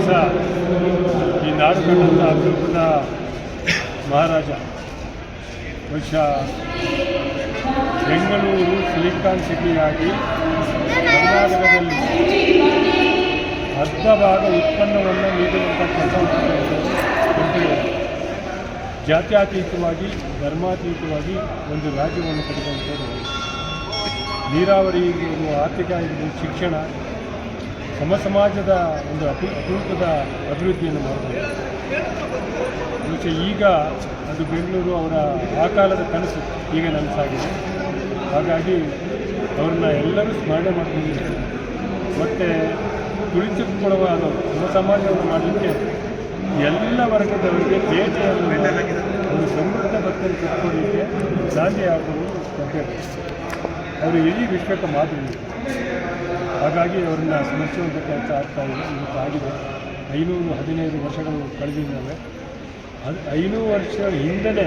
ದಿವಸ ಈ ನಾಡು ಕಂಡಂಥ ಅಪರೂಪದ ಮಹಾರಾಜ ಬಹುಶಃ ಬೆಂಗಳೂರು ಸಿಲಿಕಾನ್ ಸಿಟಿಯಾಗಿ ಕರ್ನಾಟಕದಲ್ಲಿ ಅರ್ಧ ಭಾಗ ಉತ್ಪನ್ನವನ್ನು ನೀಡುವಂಥ ಕೆಲಸ ಮಾಡ್ತಾರೆ. ಜಾತ್ಯತೀತವಾಗಿ ಧರ್ಮಾತೀತವಾಗಿ ಒಂದು ರಾಜ್ಯವನ್ನು ಪಡೆದಂಥದ್ದು. ನೀರಾವರಿ ಇರ್ಬೋದು, ಆರ್ಥಿಕ ಇರ್ಬೋದು, ಶಿಕ್ಷಣ, ಸಮಾಜದ ಒಂದು ಅಪರೂಪದ ಅಭಿವೃದ್ಧಿಯನ್ನು ಮಾಡ್ತಾರೆ. ಬಹುಶಃ ಈಗ ಅದು ಬೆಂಗಳೂರು ಅವರ ಆ ಕಾಲದ ಕನಸು ಈಗ ನನಸಾಗಿದೆ. ಹಾಗಾಗಿ ಅವ್ರನ್ನ ಎಲ್ಲರೂ ಸ್ಮರಣೆ ಮಾಡ್ಕೊಂಡಿದ್ದಾರೆ. ಮತ್ತು ತುಳಿತುಕೊಳ್ಳುವಾಗ ಸಮಾಜವನ್ನು ಮಾಡಲಿಕ್ಕೆ ಎಲ್ಲ ವರ್ಗದವರಿಗೆ ದೇಶವನ್ನು ಒಂದು ಸಮೃದ್ಧ ಬದುಕನ್ನು ಕಟ್ಕೊಳ್ಳಲಿಕ್ಕೆ ಸಾಧ್ಯ ಆಗುವುದು ಸಾಧ್ಯ. ಅವರು ಇಡೀ ವಿಶ್ವಕ್ಕೆ ಮಾದರಿ. ಹಾಗಾಗಿ ಅವರನ್ನು ಸ್ಮರಿಸುವಂಥ ಕೆಲಸ ಆಗ್ತಾ ಇದೆ. ಇವತ್ತು ಆಗಿದೆ. 515 ವರ್ಷಗಳು ಕಳೆದಿದ್ದಾವೆ. 500 ವರ್ಷಗಳ ಹಿಂದೆ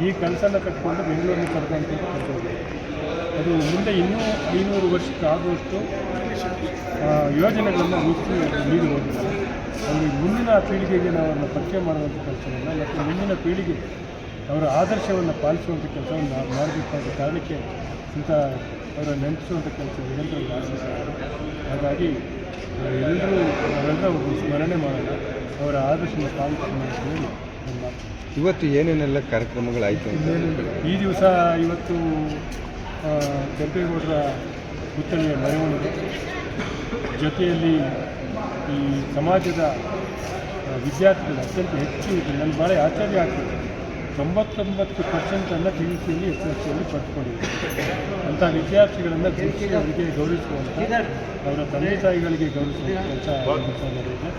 ಈ ಕನಸನ್ನು ಕಟ್ಟಿಕೊಂಡು ಬೆಂಗಳೂರನ್ನು ಕರೆದಂಥ ಕೆಲಸ. ಅದು ಮುಂದೆ ಇನ್ನೂ 500 ವರ್ಷಕ್ಕೆ ಆಗುವಷ್ಟು ಯೋಜನೆಗಳನ್ನು ರೂಪಿಸಿ ನೀಡಿ ಹೋಗಿದ್ದಾರೆ. ಅಲ್ಲಿ ಮುಂದಿನ ಪೀಳಿಗೆಗೆ ನಾವು ಅವರನ್ನು ಪರಿಚಯ ಮಾಡುವಂಥ ಕೆಲಸವನ್ನು ಮತ್ತು ಮುಂದಿನ ಪೀಳಿಗೆ ಅವರ ಆದರ್ಶವನ್ನು ಪಾಲಿಸುವಂಥ ಕೆಲಸವನ್ನು ನಾವು ಮಾಡಬೇಕಾದ ಕಾರಣಕ್ಕೆ ಇಂಥ ಅವರ ನೆನಪಿಸುವಂಥ ಕೆಲಸ ನಿರಂತರವಾಗಿ ಆಶಿಸಿದ್ದಾರೆ. ಹಾಗಾಗಿ ನಾವೆಲ್ಲರೂ ಸ್ಮರಣೆ ಮಾಡೋಣ, ಅವರ ಆದರ್ಶವನ್ನು ಪಾಲಿಸೋಣ ಅಂತ ಹೇಳಿ ನಮ್ಮ ಇವತ್ತು ಏನೇನೆಲ್ಲ ಕಾರ್ಯಕ್ರಮಗಳಾಯಿತು? ಈ ದಿವಸ ಇವತ್ತು ಕೆಂಪೇಗೌಡರ ಪುತ್ಥಳಿಯ ಮೆರವಣಿಗೆ ಜೊತೆಯಲ್ಲಿ ಈ ಸಮಾಜದ ವಿದ್ಯಾರ್ಥಿಗಳು ಅತ್ಯಂತ ಹೆಚ್ಚು ನನಗೆ ಭಾಳ ಆಶ್ಚರ್ಯ ಆಗ್ತದೆ. 99% ಪಿ ಯು ಸಿಯಲ್ಲಿ SSLCಯಲ್ಲಿ ಪಡೆದುಕೊಂಡಿದ್ದಾರೆ. ಅಂಥ ವಿದ್ಯಾರ್ಥಿಗಳನ್ನು ಗುರುತಿಸಿ ಅವರಿಗೆ ಗೌರವಿಸುವಂಥ, ಅವರ ತಂದೆ ತಾಯಿಗಳಿಗೆ ಗೌರವಿಸುವಂಥ ಕೆಲಸ ನಡೆದಿದೆ.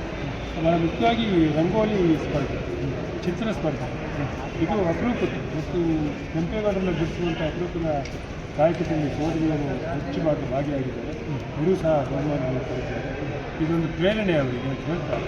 ಭಾಳ ಮುಖ್ಯವಾಗಿ ರಂಗೋಲಿ ಸ್ಪರ್ಧೆ, ಚಿತ್ರ ಸ್ಪರ್ಧೆ ಇದು ಅಪರೂಪದ ಮತ್ತು ಕೆಂಪೇಗೌಡರನ್ನು ಗುರುತಿಸುವಂಥ ಅಪರೂಪದ ಕಾಯಕದಲ್ಲಿ ಸೋದರಿಯರು ಹೆಚ್ಚು ಭಾಗಿಯಾಗಿದ್ದಾರೆ. ಅವರು ಸಹ ಬಹುಮಾನವನ್ನು ಪಡೆದಿದ್ದಾರೆ. ಇದೊಂದು ಪ್ರೇರಣೆ ಅವರಿಗೆ ಅಂತ ಹೇಳ್ತಾರೆ.